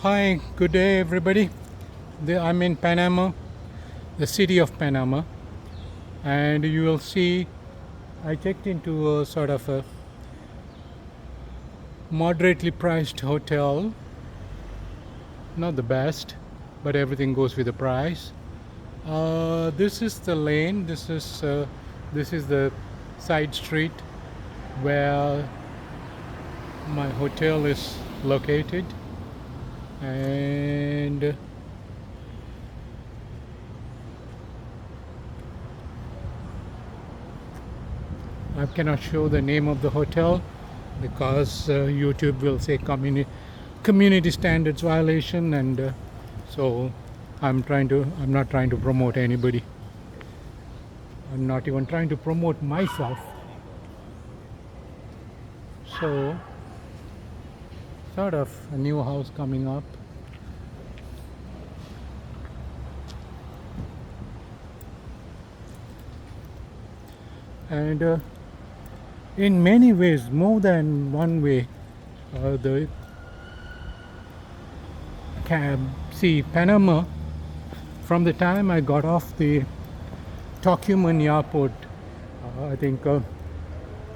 Hi, good day, everybody. I'm in Panama, the city of Panama, and you will see I checked into a sort of a moderately priced hotel. Not the best, but everything goes with the price. This is the lane. This is the side street where my hotel is located, and I cannot show the name of the hotel because YouTube will say community standards violation, and so I'm not trying to promote anybody. I'm not even trying to promote myself. So, sort of a new house coming up. And in many ways, more than one way, the see Panama, from the time I got off the Tocumen airport, I think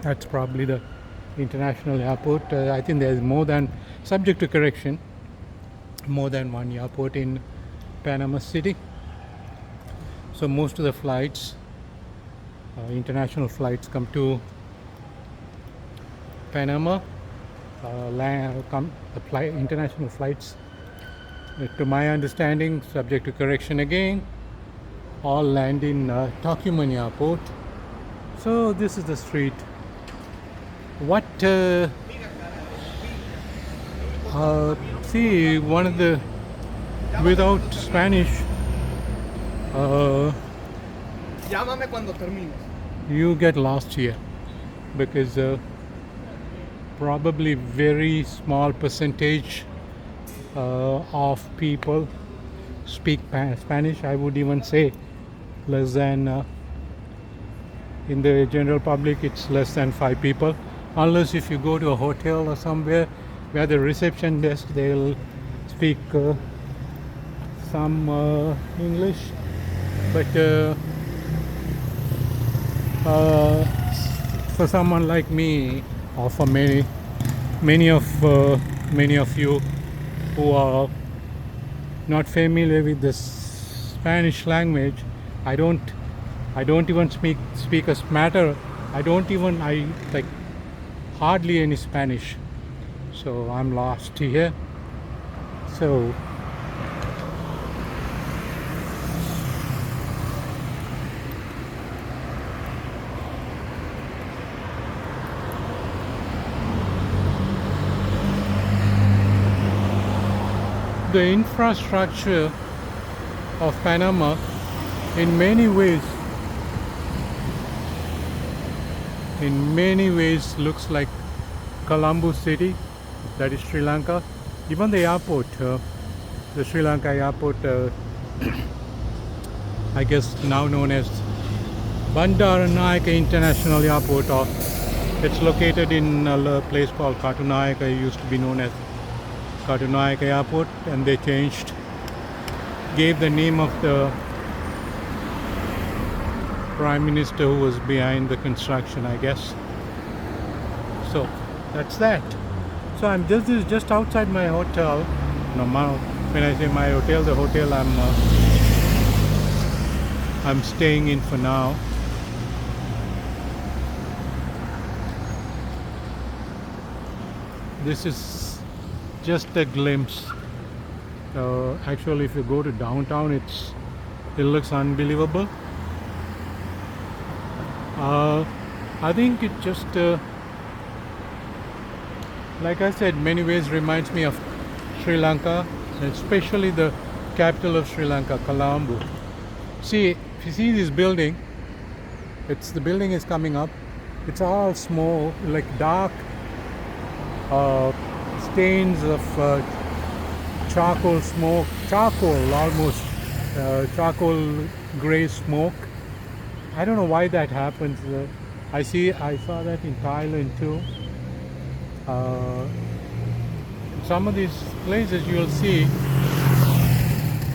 that's probably the international airport. I think there's more than, subject to correction, more than one airport in Panama City. So most of the flights, international flights, come to Panama. International flights, to my understanding, subject to correction again, all land in Tocumen airport. So this is the street. What see, one of the, without Spanish, Llámame cuando termines. you get lost here because probably very small percentage of people speak Spanish. I would even say less than, in the general public, it's less than 5 people, unless if you go to a hotel or somewhere where the reception desk, they'll speak some English, but for someone like me, or for many of you who are not familiar with the Spanish language, I don't even speak a smatter. I like hardly any Spanish, so I'm lost here. So the infrastructure of Panama in many ways looks like Colombo City, that is Sri Lanka. Even the airport, the Sri Lanka airport, I guess now known as Bandaranaike International Airport, or it's located in a place called Katunayake. It used to be known as Katunayake Airport, and they gave the name of the Prime Minister who was behind the construction, I guess. So that's that. So I'm just outside my hotel. No, when I say my hotel, the hotel I'm staying in for now. This is just a glimpse. Actually, if you go to downtown, it looks unbelievable. I think it just, like I said, many ways reminds me of Sri Lanka, especially the capital of Sri Lanka, Colombo. See, if you see this building, the building is coming up. It's all smoke, like dark stains of charcoal smoke, almost charcoal gray smoke. I don't know why that happens. I saw that in Thailand too. some of these places you will see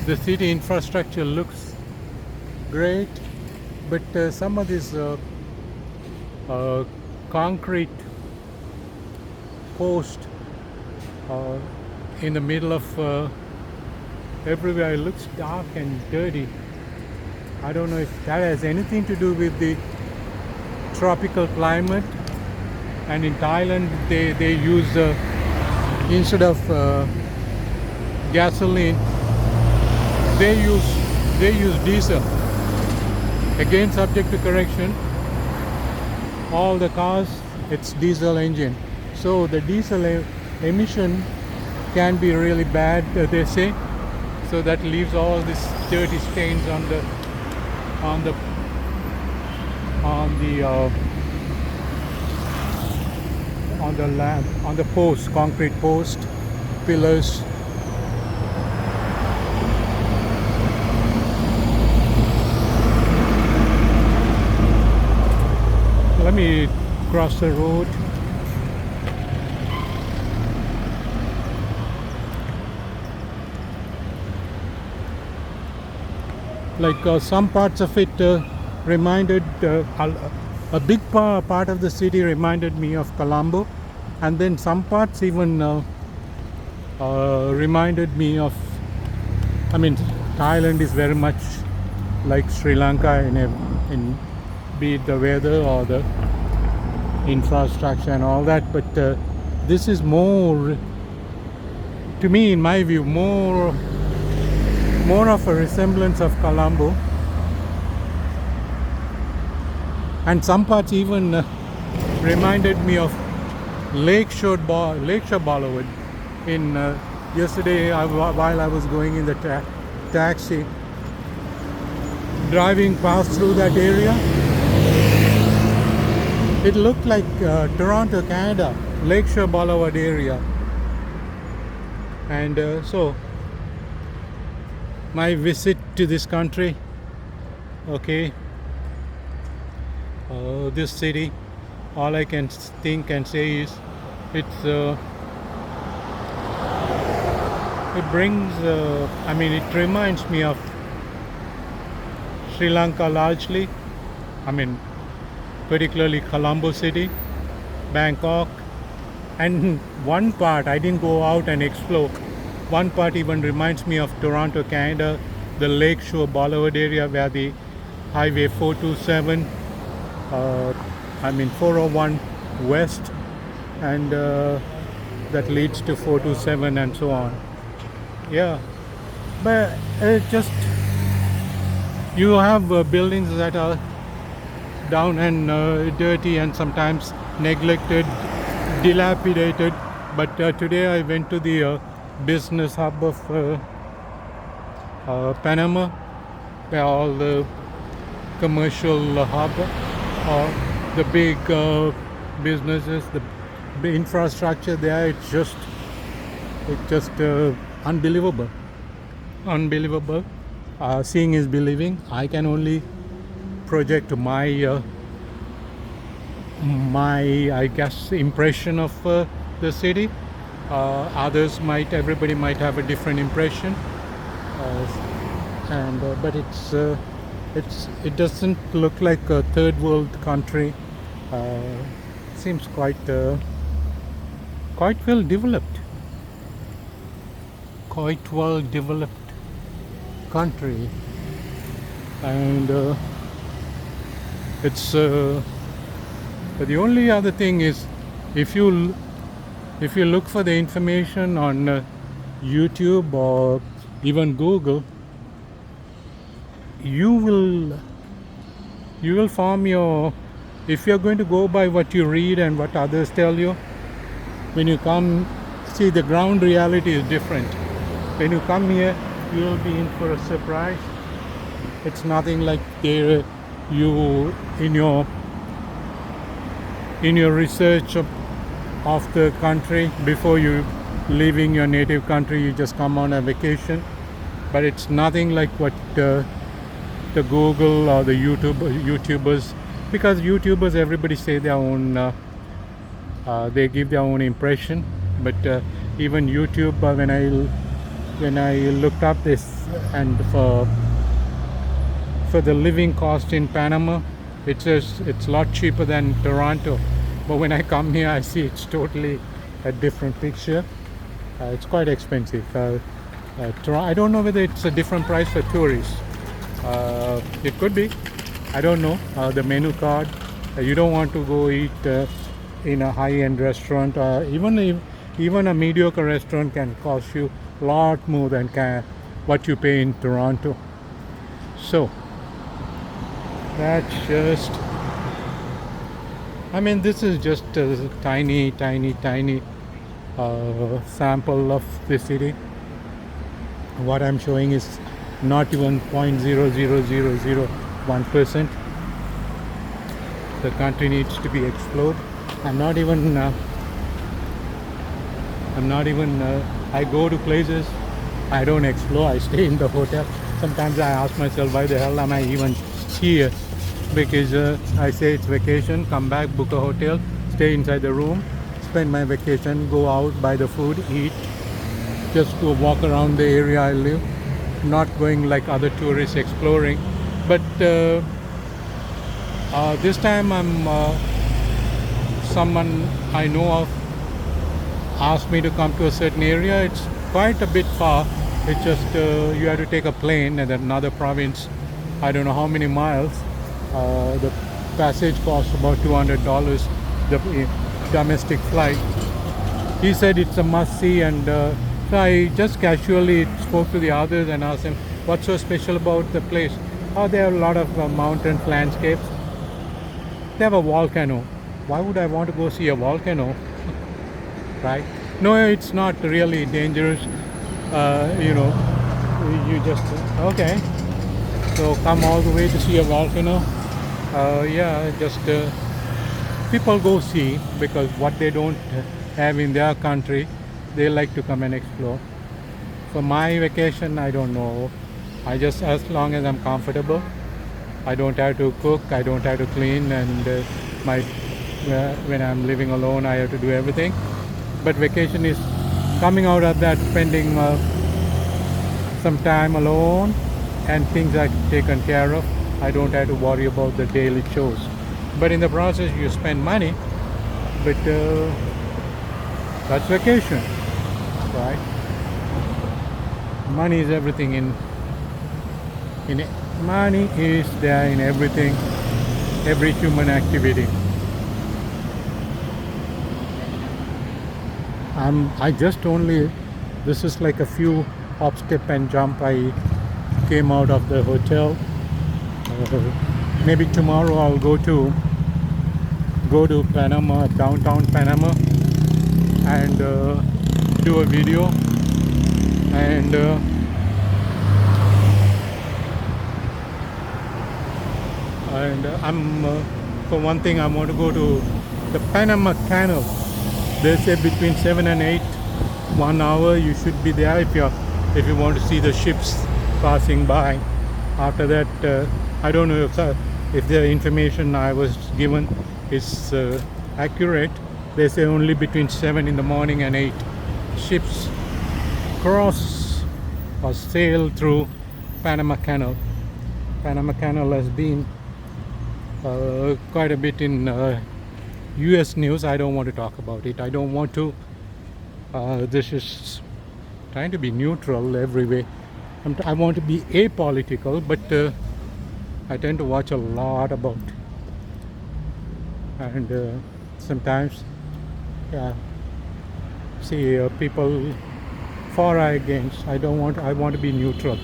the city infrastructure looks great, but some of these concrete posts in the middle of everywhere, it looks dark and dirty. I don't know if that has anything to do with the tropical climate. And in Thailand they use instead of gasoline they use diesel. Again, subject to correction, all the cars it's diesel engine, so the diesel emission can be really bad, they say, so that leaves all these dirty stains on the lamp, on the post, concrete post, pillars. Let me cross the road. Like some parts of it reminded a big part of the city reminded me of Colombo, and then some parts even reminded me of, I mean, Thailand is very much like Sri Lanka in be it the weather or the infrastructure and all that, but this is more, to me, in my view, more of a resemblance of Colombo. And some parts even reminded me of Lakeshore Boulevard. In yesterday, while I was going in the taxi, driving past through that area, it looked like Toronto, Canada, Lakeshore Boulevard area. And so my visit to this country, okay, this city, all I can think and say is it's it brings I mean, it reminds me of Sri Lanka largely. I mean, particularly Colombo city, Bangkok, and one part I didn't go out and explore. One part even reminds me of Toronto, Canada, the Lakeshore Boulevard area where the Highway 427, I mean 401 West, and that leads to 427 and so on. Yeah, but just you have buildings that are down and dirty and sometimes neglected, dilapidated. But today I went to the business hub of Panama, where all the commercial hub or the big businesses, the infrastructure there, it's just unbelievable. Seeing is believing. I can only project my I guess impression of the city. Everybody might have a different impression, but it doesn't look like a third world country. Seems quite well developed. Quite well developed country, and it's the only other thing is, if you look for the information on YouTube or even Google, you will form your, if you're going to go by what you read and what others tell you, when you come, see, the ground reality is different. When you come here, you will be in for a surprise. It's nothing like you in your research of the country before you leaving your native country. You just come on a vacation, but it's nothing like what the Google or the YouTubers, because YouTubers, everybody say their own, they give their own impression, but even YouTube, when I looked up this, and for the living cost in Panama, it says it's a lot cheaper than Toronto, but when I come here I see it's totally a different picture. It's quite expensive. I don't know whether it's a different price for tourists. It could be, I don't know. The menu card, you don't want to go eat in a high-end restaurant. Even a mediocre restaurant can cost you a lot more than what you pay in Toronto. So that's just, I mean, this is just a tiny sample of the city. What I'm showing is not even 0.00001%. The country needs to be explored. I'm not even I go to places, I don't explore, I stay in the hotel. Sometimes I ask myself, why the hell am I even here? Because I say it's vacation, come back, book a hotel, stay inside the room, spend my vacation, go out, buy the food, eat, just to walk around the area I live, not going like other tourists exploring. But this time someone I know of asked me to come to a certain area. It's quite a bit far. It's just you have to take a plane and another province, I don't know how many miles. The passage costs about $200, the domestic flight. He said it's a must-see, and so I just casually spoke to the others and asked them, what's so special about the place? Oh, there are a lot of mountain landscapes. They have a volcano. Why would I want to go see a volcano? Right? No, it's not really dangerous. You just, okay. So come all the way to see a volcano. People go see, because what they don't have in their country, they like to come and explore. For my vacation, I don't know. I just, as long as I'm comfortable, I don't have to cook, I don't have to clean, and when I'm living alone, I have to do everything. But vacation is coming out of that, spending some time alone, and things are taken care of. I don't have to worry about the daily chores. But in the process, you spend money. But that's vacation, right? Money is everything in money is there in everything, every human activity. This is like a few hop, skip and jump. I came out of the hotel. Maybe tomorrow I'll go to Panama, downtown Panama, and do a video. And for one thing, I want to go to the Panama Canal. They say between 7 and 8, 1 hour, you should be there if you want to see the ships passing by. After that, I don't know if the information I was given is accurate. They say only between 7 in the morning and 8 ships cross or sail through Panama Canal. Panama Canal has been quite a bit in US news. I don't want to talk about it. I don't want to. This is trying to be neutral every way. I want to be apolitical, but I tend to watch a lot about, and sometimes, see people for or against. I want to be neutral,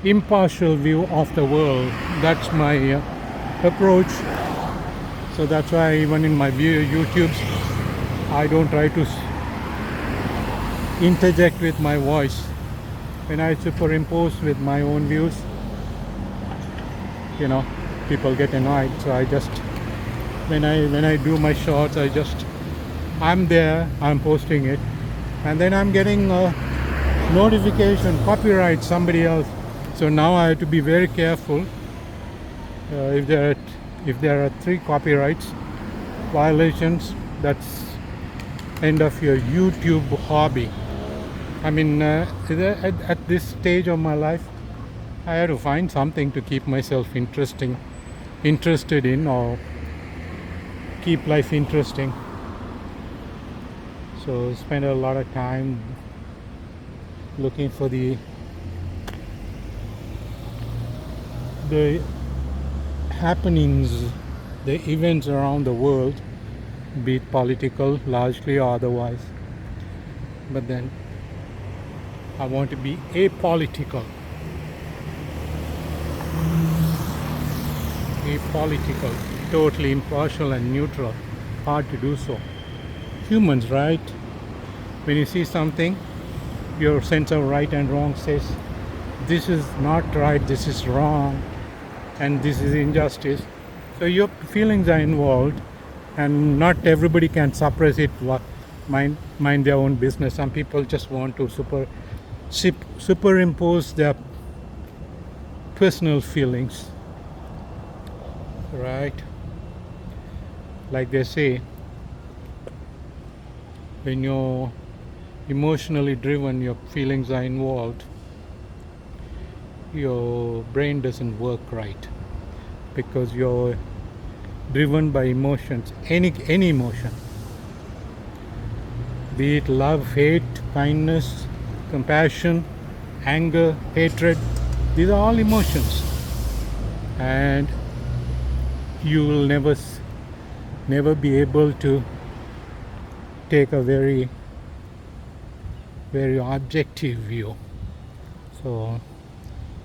impartial view of the world. That's my approach. So that's why even in my YouTubes, I don't try to interject with my voice. When I superimpose with my own views, people get annoyed. So I just, when I do my shorts, I'm there, I'm posting it, and then I'm getting a notification, copyright, somebody else. So now I have to be very careful. If there are 3 copyrights violations, that's end of your YouTube hobby. I mean, at this stage of my life, I had to find something to keep myself interested in, or keep life interesting. So spend a lot of time looking for the happenings, the events around the world, be it political largely or otherwise. But then I want to be apolitical. Totally impartial and neutral. Hard to do so. Humans, right? When you see something, your sense of right and wrong says, this is not right, this is wrong, and this is injustice. So your feelings are involved, and not everybody can suppress it, mind their own business. Some people just want to superimpose their personal feelings, right? Like they say, when you're emotionally driven, your feelings are involved, your brain doesn't work right, because you're driven by emotions, any emotion, be it love, hate, kindness, compassion, anger, hatred. These are all emotions, and you will never be able to take a very objective view. So,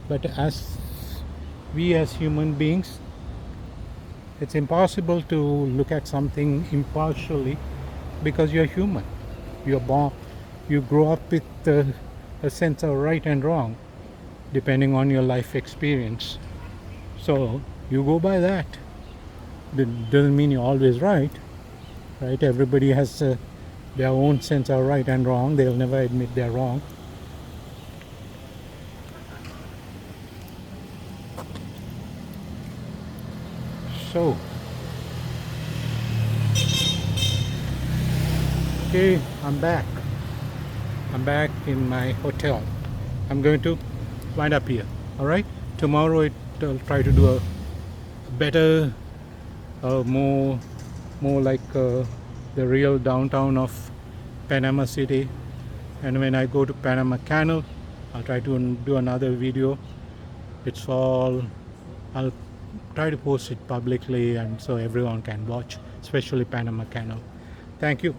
but as human beings, it's impossible to look at something impartially, because you're human. You're born, you grow up with a sense of right and wrong, depending on your life experience. So you go by that. That doesn't mean you're always right. Everybody has their own sense of right and wrong. They'll never admit they're wrong. So, okay, I'm back in my hotel. I'm going to wind up here. All right, tomorrow I'll try to do a better, more like the real downtown of Panama City. And when I go to Panama Canal, I'll try to do another video. I'll try to post it publicly, and so everyone can watch, especially Panama Canal. Thank you.